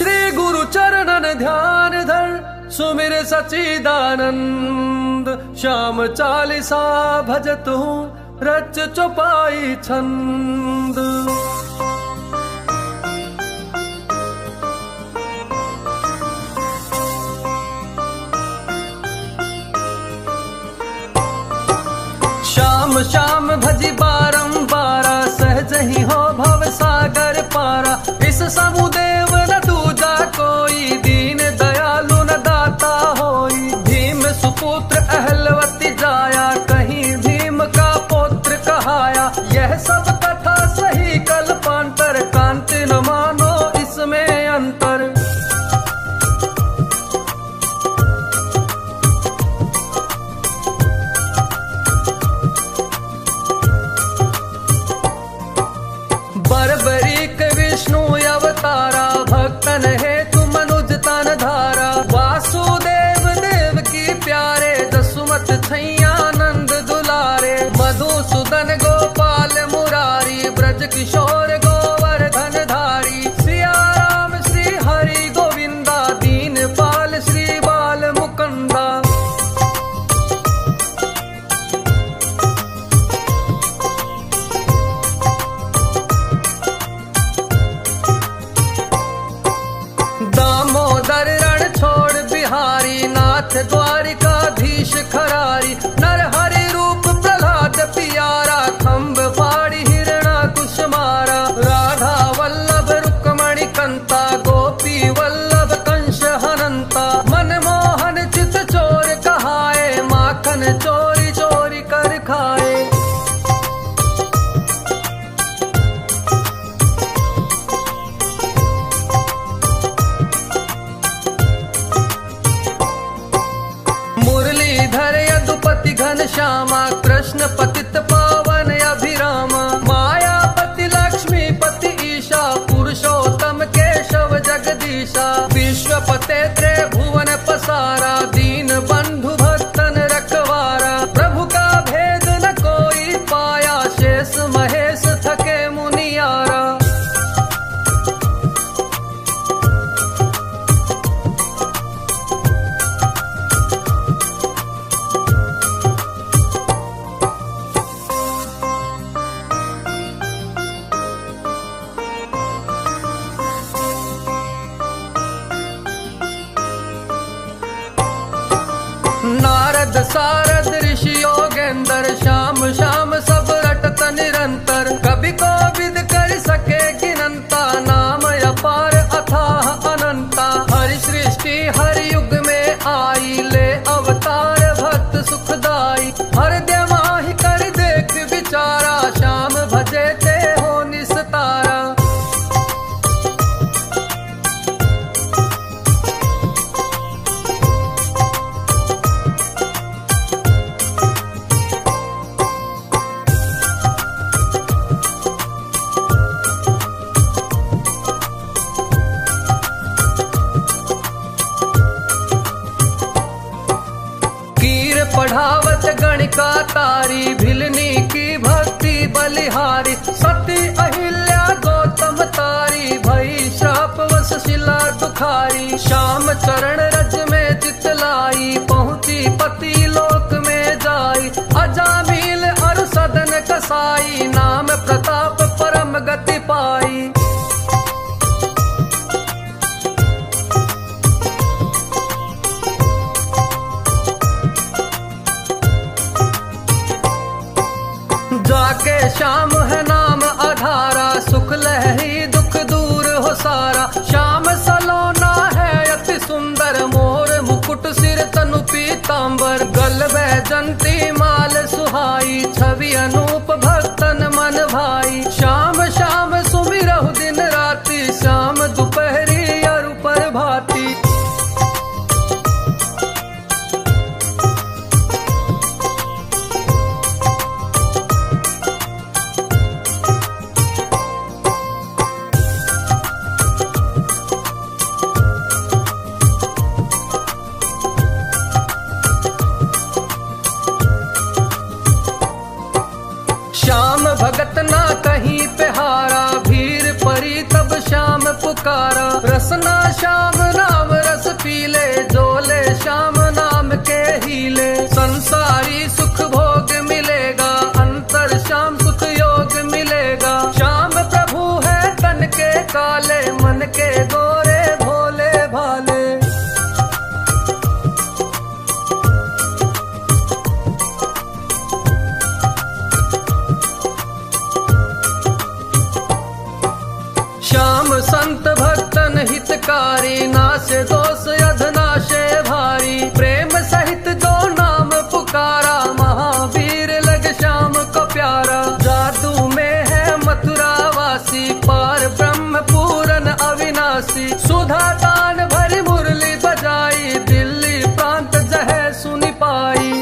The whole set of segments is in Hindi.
श्री गुरु चरणन ध्यान धर सुमिर सचिदानंद। श्याम चालीसा भजत हूँ रच चौपाई छंद। श्याम श्याम भजी बारंबारा सहज ही हो भव सागर पारा। इस समुदेव न दूजा कोई दीन दयालु न दाता होई। भीम सुपुत्र अहलवती जाया कहीं भीम का पुत्र कहाया। यह सब कथा सही कल्पांतर कांति न मानो इसमें अंतर। बर्बरीक विष्णु अवतारा भक्तन हेतु मनुज तन धारा। वासुदेव देव की प्यारे जसुमत छैया नंद दुलारे। मधुसूदन गोपाल मुरारी ब्रज किशोर गोवर्धन धारी। सिया राम श्री हरि गोविंदा दीन पाल श्री बाल मुकुंदा। दामोदर रण छोड़ बिहारी नाथ द्वारिकाधीश खरारी। नर हरि रूप प्रहलाद पियारा खम्भ फाड़ी हिरणा कुश मारा। राधा वल्लभ रुक्मणी कंता गोपी वल्लभ कंस हनंता। मनमोहन चित चोर कहाए माखन चोरी चोरी कर खाए। मुरलीधर यदुपति घन श्यामा कृष्ण पतित पावन अभिरामा। मायापति लक्ष्मीपति ईशा पुरुषोत्तम केशव जगदीशा। विश्वपते त्रिभुवन पसारा दीन बंधु भक्तन रखवारा। प्रभु का भेद न कोई पाया शेष महेश थके मुनियारा। नारद सारद ऋषि योगेंद्र श्याम श्याम सब रटत निरंतर। कभी को विद कर सके गिनंता नाम अपार अथाह अनंता। हरि सृष्टि हरि युग में आई ले अवतार भक्त सुखदाई। हर माहि कर देख विचारा श्याम भजे ते हो निस्तारा। पढ़ावत गणिका तारी भिलनी की भक्ति बलिहारी। सती अहिल्या गौतम तारी भई श्राप वश शिला दुखारी। श्याम चरण रज में चितलाई पहुँची पति लोक में जाई। अजामिल अर सदन कसाई नाम प्रताप परम गति पाई। जाके श्याम है नाम आधारा सुख लही दुख दूर हो सारा। श्याम सलोना है अति सुंदर मोर मुकुट सिर तनु पीतांबर। गल बैजंती माल सुहाई छवि अनूप भक्तन मन भाई। श्याम श्याम सुमिरहु दिन राति श्याम दोपहरी अरु पर भाती। भगत ना कहीं पे हारा, भीड़ परी तब श्याम पुकारा। रसना श्याम नाम रस पीले, जोले श्याम नाम के हीले। संसारी सुख भोग मिलेगा, अंतर श्याम सुख योग मिलेगा। श्याम प्रभु है तन के काले, मन के गोरे भोले भाले। श्याम संत भक्तन हितकारी, नासे दोष अधनाशे भारी। प्रेम सहित जो नाम पुकारा, महावीर लग श्याम को प्यारा। जादू में है मथुरा वासी, पार ब्रह्म पूरन अविनाशी। सुधा दान भरी मुरली बजाई, दिल्ली प्रांत जह सुनि पाई।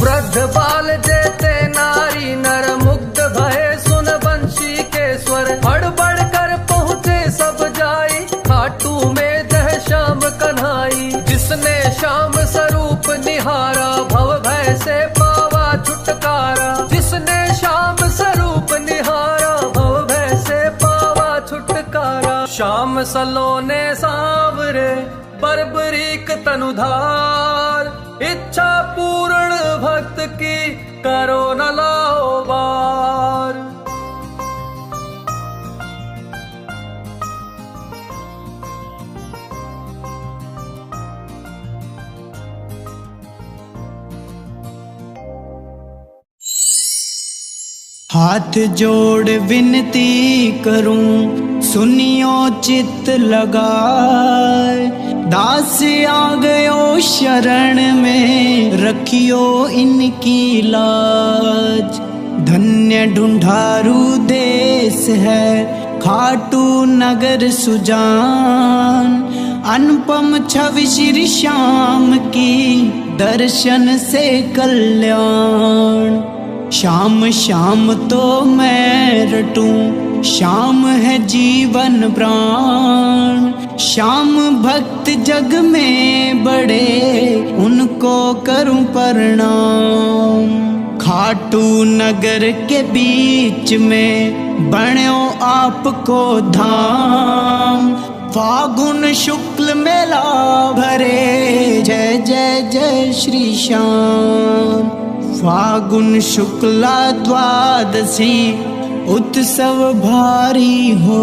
वृद्ध बाल जेते नारी, नर मुग्ध भये सुन बंशी के स्वर। हड़बड़ कर पहुँचे सब जाई, खाटू में जह श्याम कन्हाई। जिसने श्याम स्वरूप निहारा, भव भय से पावा छुटकारा। जिसने श्याम स्वरूप निहारा, भव भय से पावा छुटकारा। श्याम सलोने सांवरे, बर्बरीक तनुधार। इच्छा पूर्ण भक्त की, करो न लाओ बार। हाथ जोड़ विनती करूं, सुनियो चित्त लगाए। दास आ गयो शरण में, रखियो इनकी लाज। धन्य ढूंढारू देश है, खाटू नगर सुजान। अनुपम छवि श्री श्याम की, दर्शन से कल्याण। श्याम श्याम तो मैं रटूं, श्याम है जीवन प्राण। श्याम भक्त जग में बड़े, उनको करूं प्रणाम। खाटू नगर के बीच में, बण्यो आपको धाम। फागुन शुक्ल मेला भरे, जय जय जय श्री श्याम। फागुन शुक्ला द्वादशी, उत्सव भारी हो।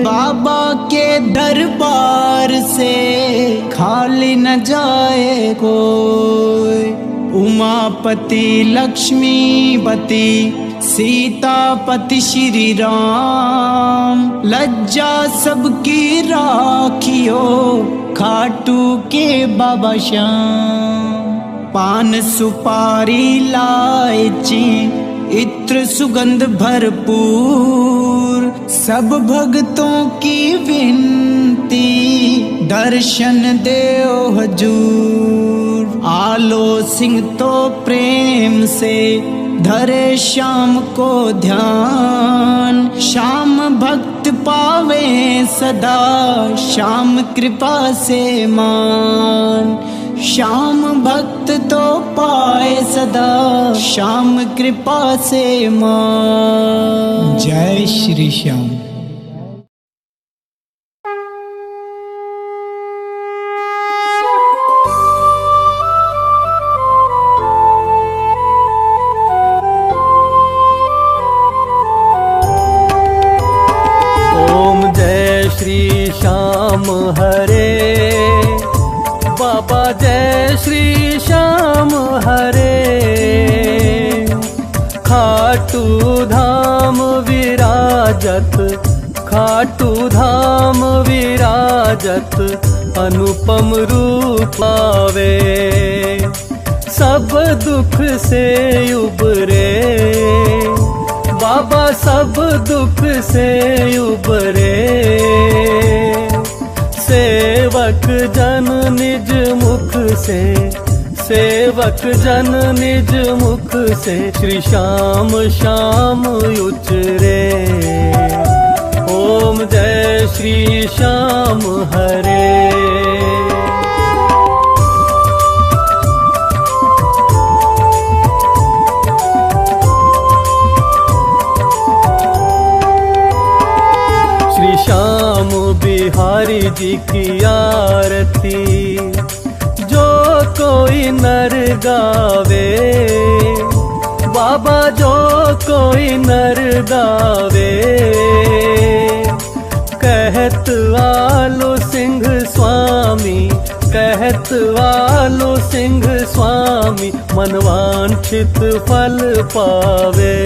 बाबा के दरबार से, खाली न जाए कोई। उमापति लक्ष्मीपति, सीतापति श्री राम। लज्जा सबकी राखियो, खाटू के बाबा श्याम। पान सुपारी इलायची, इत्र सुगंध भरपूर। सब भक्तों की विनती, दर्शन देओ हजूर। आलो सिंह तो प्रेम से, धरे श्याम को ध्यान। श्याम भक्त पावे सदा, श्याम कृपा से मान। श्याम भक्त तो पाए सदा, श्याम कृपा से मान। जय श्री श्याम। ओम जय श्री श्याम हरे, बाबा जय श्री श्याम हरे। खाटू धाम विराजत, खाटू धाम विराजत। अनुपम रूप आवे, सब दुख से उबरे। बाबा सब दुख से उबरे। सेवक जन निज मुख से, सेवक जन निज मुख से। श्री श्याम श्याम उचरे। ओम जय श्री श्याम हरे। जी की आरती जो कोई नर गावे, बाबा जो कोई नर गावे, कहत आलो सिंह स्वामी, कहत आलो सिंह स्वामी, मनवांछित फल पावे।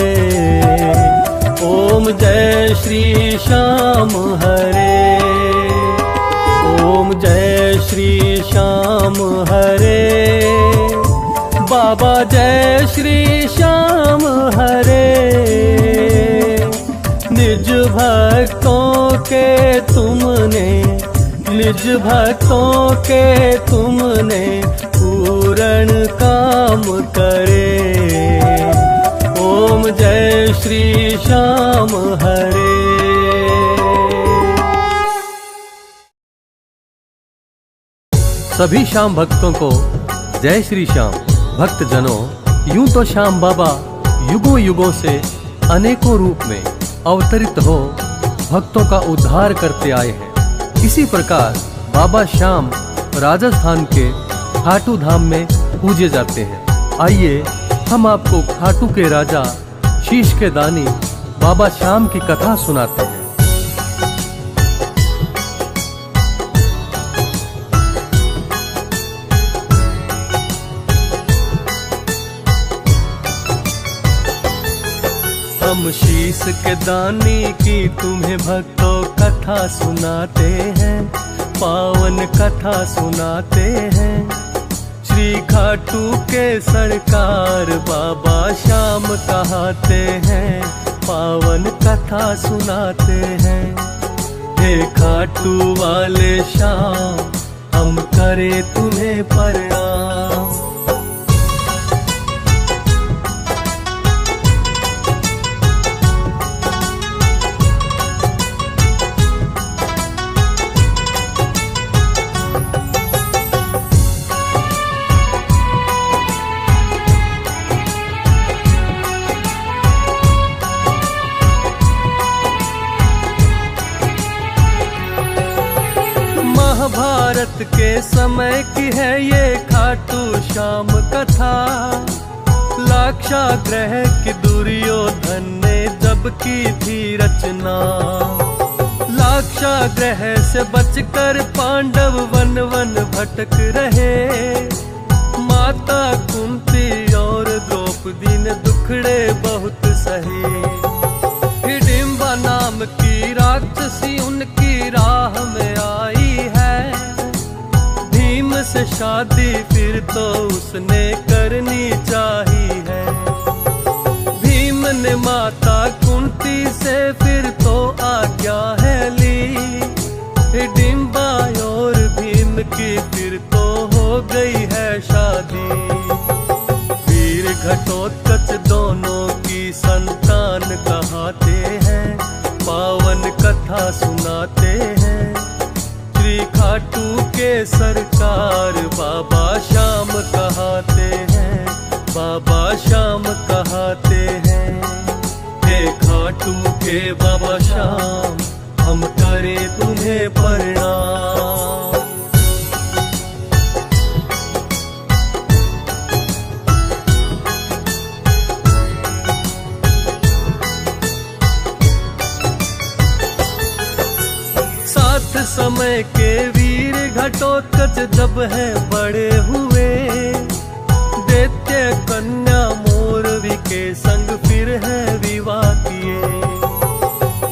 ओम जय श्री श्याम हरे, ओम जय श्री श्याम हरे, बाबा जय श्री श्याम हरे। निज भक्तों के तुमने, निज भक्तों के तुमने पूर्ण काम करे। ओम जय श्री श्याम हरे। सभी श्याम भक्तों को जय श्री श्याम। भक्त जनों, यूं तो श्याम बाबा युगों युगों से अनेकों रूप में अवतरित हो भक्तों का उद्धार करते आए हैं। इसी प्रकार बाबा श्याम राजस्थान के खाटू धाम में पूजे जाते हैं। आइए हम आपको खाटू के राजा शीश के दानी बाबा श्याम की कथा सुनाते हैं। हम शीश के दानी की तुम्हें भक्तों कथा सुनाते हैं, पावन कथा सुनाते हैं। श्री खाटू के सरकार बाबा श्याम कहते हैं, पावन कथा सुनाते हैं। हे खाटू वाले श्याम, हम करें तुम्हें प्रणाम। महाभारत के समय की है ये खाटू श्याम कथा। लाक्षागृह की दुर्योधन ने जब की थी रचना, लाक्षागृह से बचकर पांडव वन वन भटक रहे। माता कुंती और द्रौपदी ने दुखड़े बहुत सहे। हिडिंबा नाम की राक्षसी उनकी राह में आई है। भीम से शादी फिर तो उसने करनी चाहिए है। भीम ने माता कुंती से फिर तो आज्ञा है ली। हिडिंबा और भीम की फिर तो हो गई है शादी। वीर घटोत्कच दोनों की संतान कहते हैं, पावन कथा सुनाते हैं। श्री खाटू के सरकार बाबा श्याम कहते हैं, बाबा श्याम कहते हैं। हे खाटू के बाबा श्याम, हम करें तुम्हें प्रणाम। समय के वीर घटोत्कच जब है बड़े हुए, दैत्य कन्या मोरवी के संग फिर है विवाह किए।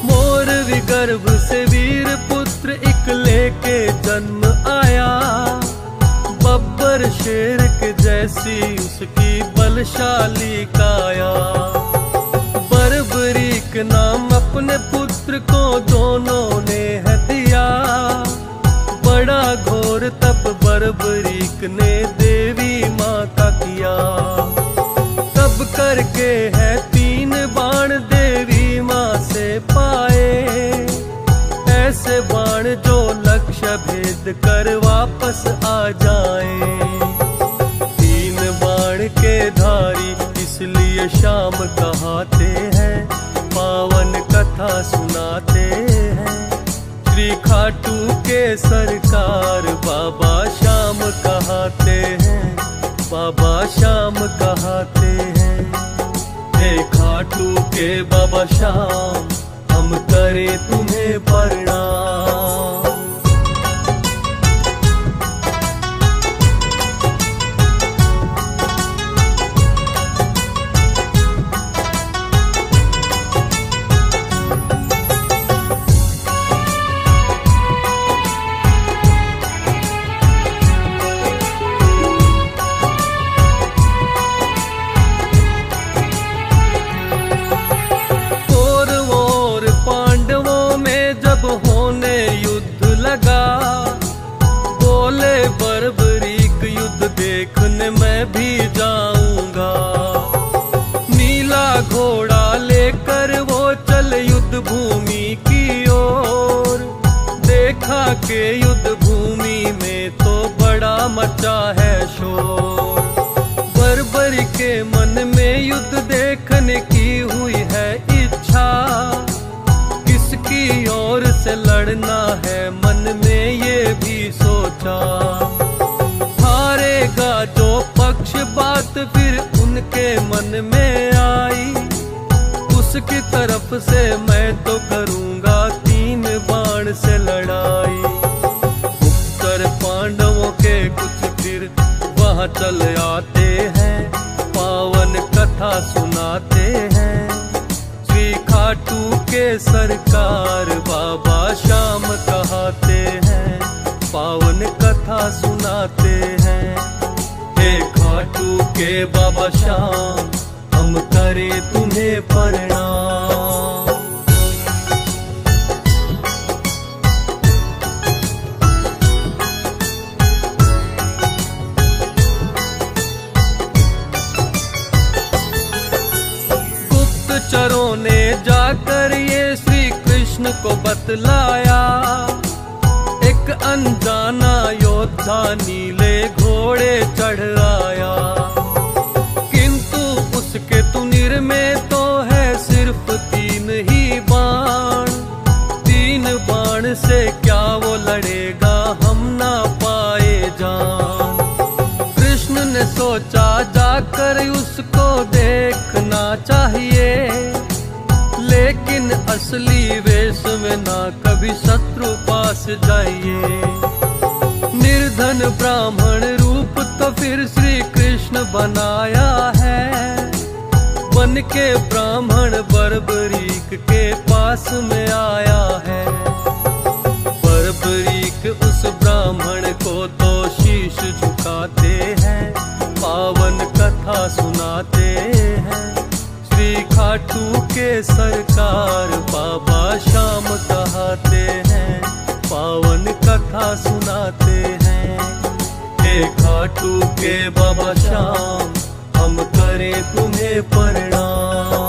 मोरवी गर्भ से वीर पुत्र एक लेके जन्म आया। बब्बर शेर के जैसी उसकी बलशाली काया। बर्बरीक नाम अपने पुत्र को दोनों ने है दिया। बड़ा घोर तप बर्बरीक ने देवी माँ का किया। तब करके है 3 बाण देवी माँ से पाए। ऐसे बाण जो लक्ष्य भेद कर वापस आ जाए। 3 बाण के धारी इसलिए श्याम कहते हैं, पावन कथा सुनाते हैं। श्री खाटू के सरकार बाबा श्याम कहाते हैं, बाबा श्याम कहाते हैं। हे खाटू के बाबा श्याम, हम करें तुम्हें प्रणाम। होने युद्ध लगा, बोले बर्बरीक युद्ध देखने मैं भी जाऊंगा। नीला घोड़ा लेकर वो चल युद्ध भूमि की ओर। देखा के युद्ध भूमि में तो बड़ा मचा है शोर। बर्बरी के मन में युद्ध देखने की हुई है इच्छा। किसकी ओर से लड़ना है मन में ये भी सोचा। हारेगा जो पक्ष बात फिर उनके मन में आई। उसकी तरफ से मैं तो करूंगा 3 बाण से लड़ाई। उत्तर पांडवों के कुछ फिर वहां चल आते हैं, पावन कथा सुनाते हैं। खाटू के सरकार बाबा श्याम कहाते हैं, पावन कथा सुनाते हैं। हे खाटू के बाबा श्याम, हम करें तुम्हें प्रणाम। गुप्तचरों ने जाकर ये श्री कृष्ण को बतलाया। एक अनजाना योद्धा नीले घोड़े चढ़ आया। किंतु उसके तुनिर में तो है सिर्फ 3 ही बाण। 3 बाण से क्या वो लड़ेगा, हम ना पाए जान। कृष्ण ने सोचा जाकर उसको देखना चाहिए, लेकिन असली वेश में ना कभी शत्रु पास जाइए। निर्धन ब्राह्मण रूप तो फिर श्री कृष्ण बनाया है। बन के ब्राह्मण बर्बरीक के पास में आया है। बर्बरीक उस ब्राह्मण को तो शीश झुकाते हैं, पावन कथा सुनाते हैं। श्री खाटू के सरकार बाबा श्याम कहाते हैं, पावन कथा सुनाते हैं। हे खाटू के बाबा श्याम, हम करें तुम्हें प्रणाम।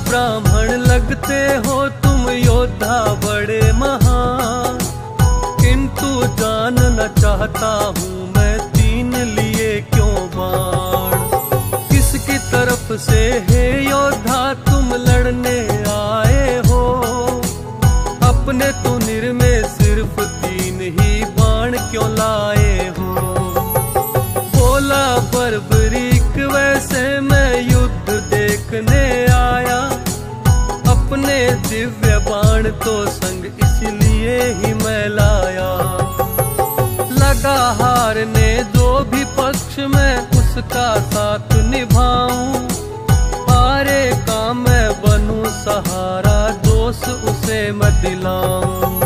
ब्राह्मण लगते हो तुम योद्धा बड़े महान, किंतु जानना चाहता हूँ मैं 3 लिए क्यों बाण। किसकी तरफ से हे योद्धा तुम लड़ने आए हो। अपने तुनिर में सिर्फ 3 ही बाण क्यों लाए हो। बोला बर्बरीक वैसे मैं युद्ध देखने आया। अपने दिव्य बाण तो संग इसलिए ही मैं लाया। लगा हारने जो भी पक्ष मैं उसका साथ निभाऊं। हारे का मैं बनूं सहारा, दोष उसे मैं दिलाऊं।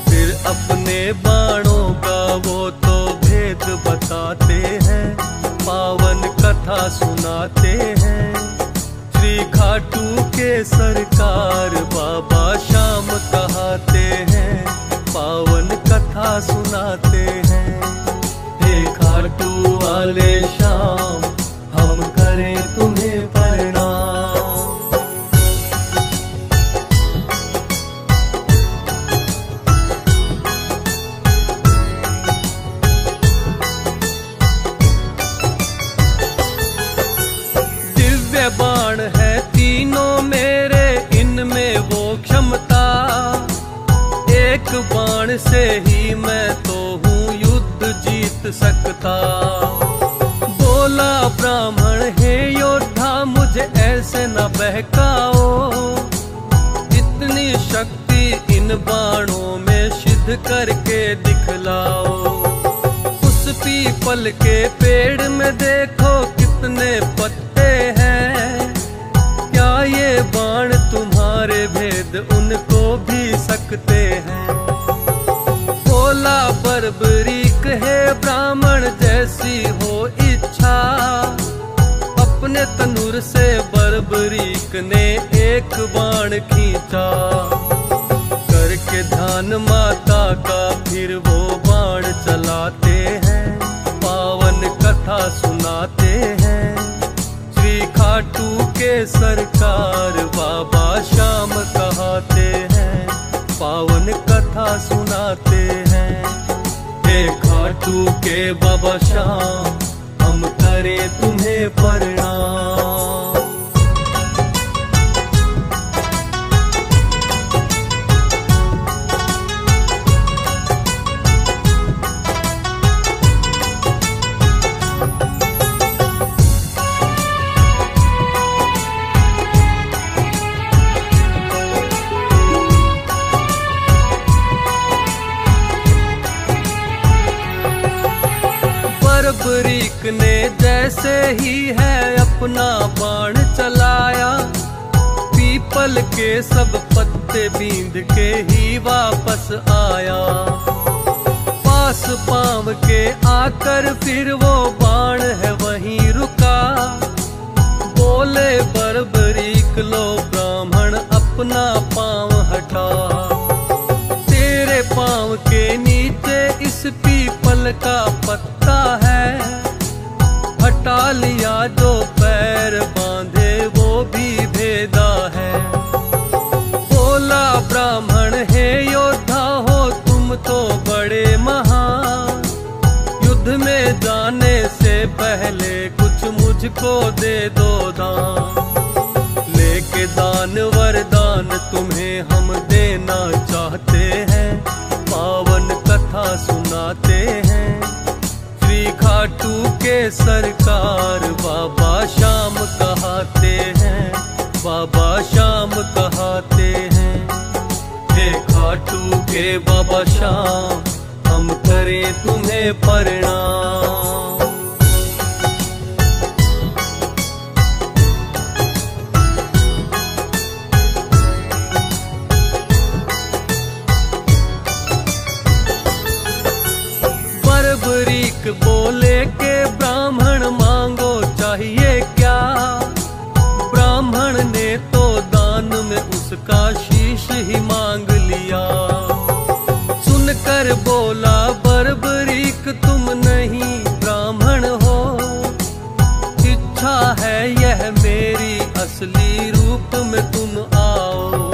फिर अपने बाणों का वो तो भेद बताते हैं, पावन कथा सुनाते हैं। श्री खाटू के सरकार बाबा श्याम कहाते हैं, पावन कथा सुनाते हैं। हे खाटू खाटू वाले श्याम हम करें तुम्हें प्रणाम। दिव्य बाण है तीनों मेरे, इनमें वो क्षमता, एक बाण से ही मैं तो हूँ युद्ध जीत सकता। बोला ब्राह्मण हे योद्धा मुझे ऐसे न बहकाओ, इतनी शक्ति इन बाणों में सिद्ध करके दिखलाओ। उस पीपल के पेड़ में देखो कितने पत्ते हैं, क्या ये बाण तुम्हारे भेद उनको भी सकते हैं। बोला बर्बरीक है ब्राह्मण जैसी हो इच्छा, अपने तनुर से बर्बरीक ने एक बाण खींचा। करके ध्यान माता का फिर वो बाण चलाते हैं, पावन कथा सुनाते हैं। श्री खाटू के सरकार बाबा श्याम कहते हैं, पावन कथा सुनाते हैं। हे खाटू के बाबा श्याम हम करें तुम्हें प्रणाम। बर्बरीक ने जैसे ही है अपना बाण चलाया, पीपल के सब पत्ते बींद के ही वापस आया। पास पाँव के आकर फिर वो बाण है वहीं रुका। बोले बर्बरीक लो ब्राह्मण अपना पाँव हटा, तेरे पाँव के नीचे इस पीपल का पत्ता है। हटा लिया जो पैर बांधे वो भी भेदा है। बोला ब्राह्मण हे योद्धा हो तुम तो बड़े महान, युद्ध में जाने से पहले कुछ मुझको दे दो दान। लेके दान वरदान तुम्हें हम देना चाहते हैं, पावन कथा सुनाते हैं। श्री खाटू के सरकार बाबा श्याम कहते हैं, बाबा श्याम कहते हैं। हे खाटू के बाबा श्याम हम करें तुम्हें प्रणाम। बर्बरीक बोले के ब्राह्मण मांगो चाहिए क्या। ब्राह्मण ने तो दान में उसका शीश ही मांग लिया। सुनकर बोला बर्बरीक तुम नहीं ब्राह्मण हो, इच्छा है यह मेरी असली रूप में तुम आओ।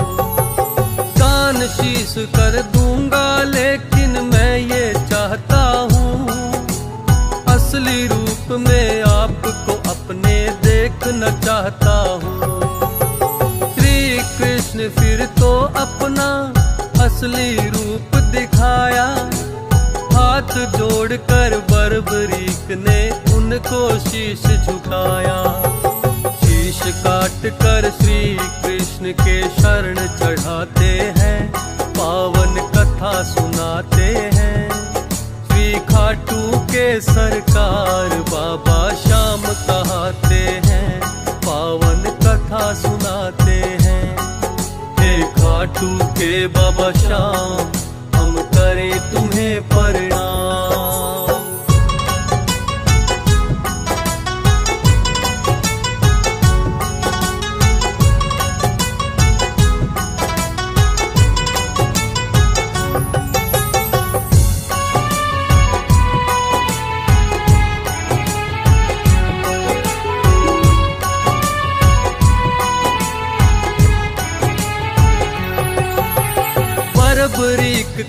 दान शीश कर दूंगा लेकिन मैं ये चाहता हूँ, असली रूप में आपको अपने देखना चाहता हूँ। श्री कृष्ण फिर तो अपना असली रूप दिखाया। हाथ जोड़कर बर्बरीक ने उनको शीश झुकाया। शीश काट कर श्री कृष्ण के शरण चढ़ाते हैं, पावन कथा सुनाते हैं। श्री खाटू के सरकार बाबा श्याम कहते हैं, पावन कथा सुनाते हैं। हे खाटू के बाबा श्याम हम करें तुम्हें प्रणाम।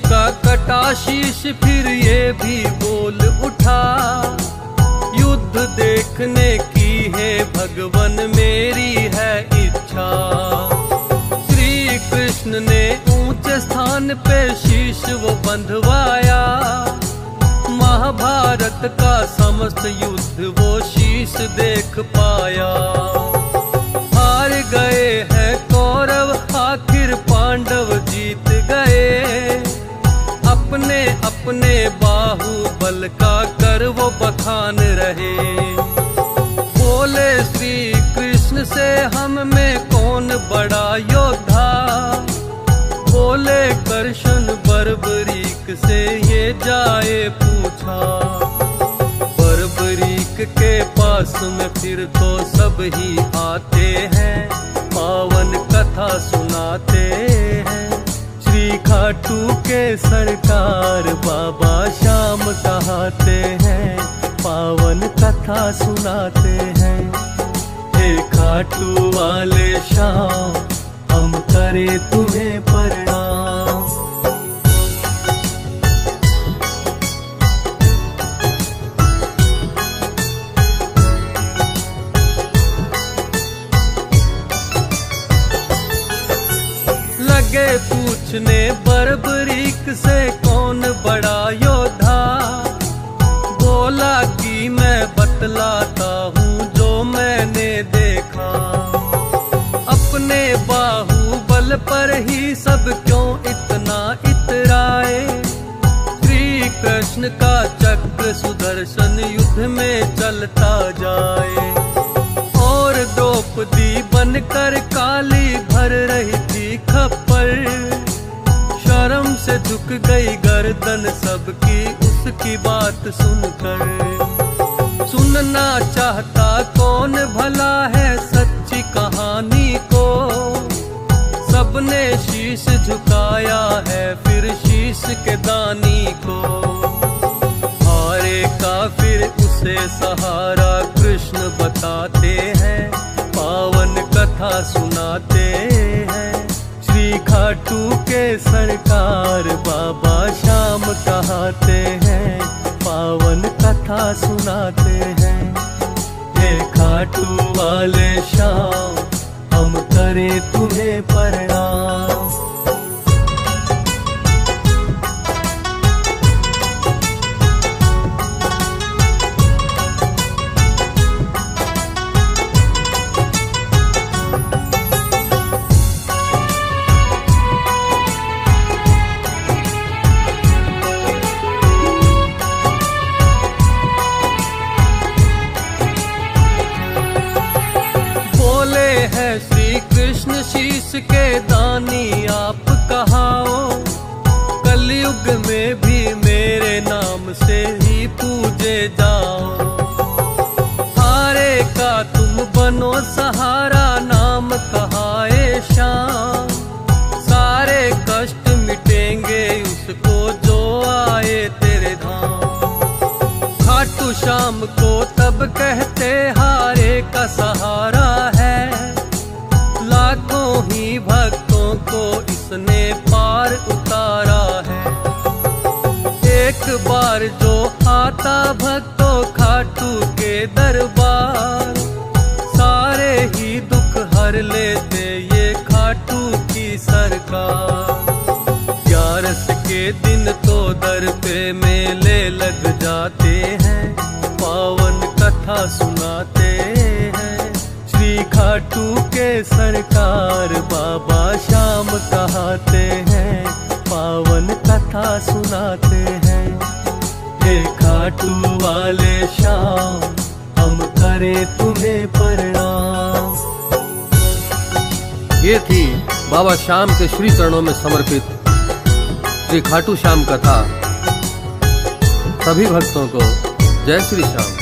का कटा शीश फिर ये भी बोल उठा, युद्ध देखने की है भगवन मेरी है इच्छा। श्री कृष्ण ने ऊंचे स्थान पे शीश वो बंधवाया, महाभारत का समस्त युद्ध वो शीश देख पाया। हार गए हैं कौरव आखिर पांडव जीत गए, अपने अपने बाहुबल का कर वो बखान रहे। बोले श्री कृष्ण से हम में कौन बड़ा योद्धा, बोले कृष्ण बर्बरीक से ये जाए पूछा। बर्बरीक के पास में फिर तो सब ही आते हैं, पावन कथा सुनाते हैं। श्री खाटू के सरकार बाबा श्याम कहाते हैं, पावन कथा सुनाते हैं। हे खाटू वाले श्याम हम करे तुम्हें प्रणाम। लगे पूछने बर्बरीक से कौन बड़ा योद्धा, बोला कि मैं बतलाता हूँ जो मैंने देखा। अपने बाहुबल पर ही सब क्यों इतना इतराए, श्री कृष्ण का चक्र सुदर्शन युद्ध में चलता जाए। और द्रौपदी बनकर काली भर रही थी खप्पर, शर्म से झुक गई गर्दन सबकी उसकी बात सुनकर। सुनना चाहता कौन भला है सच्ची कहानी को, सबने शीश झुकाया है फिर शीश के दानी को। हारे का फिर उसे सहारा कृष्ण बताते हैं, पावन कथा सुनाते हैं। श्री खाटू के सरकार बाबा श्याम कहाते हैं, पावन कथा सुनाते हैं। हे खाटू वाले श्याम हम करें तुम्हें प्रणाम। है श्री कृष्ण शीश के दानी आप कहाओ, कलयुग में भी मेरे नाम से ही पूजे जाओ। हारे का तुम बनो सहारा नाम कहाए श्याम, सारे कष्ट मिटेंगे उसको जो आए तेरे धाम। खाटू श्याम को तब कहते हारे का सहारा है, लाखों ही भक्तों को इसने पार उतारा है। एक बार जो आता भक्तों खाटू के दरबार, सारे ही दुख हर लेते ये खाटू की सरकार। 11 के दिन तो दर पे मेले लग जाते हैं, पावन कथा सुनाते हैं। श्री खाटू के सरकार बाबा श्याम कहाते हैं, पावन कथा सुनाते हैं। हे खाटू वाले श्याम हम करें तुम्हें प्रणाम। ये थी बाबा श्याम के श्री चरणों में समर्पित श्री खाटू श्याम कथा। सभी भक्तों को जय श्री श्याम।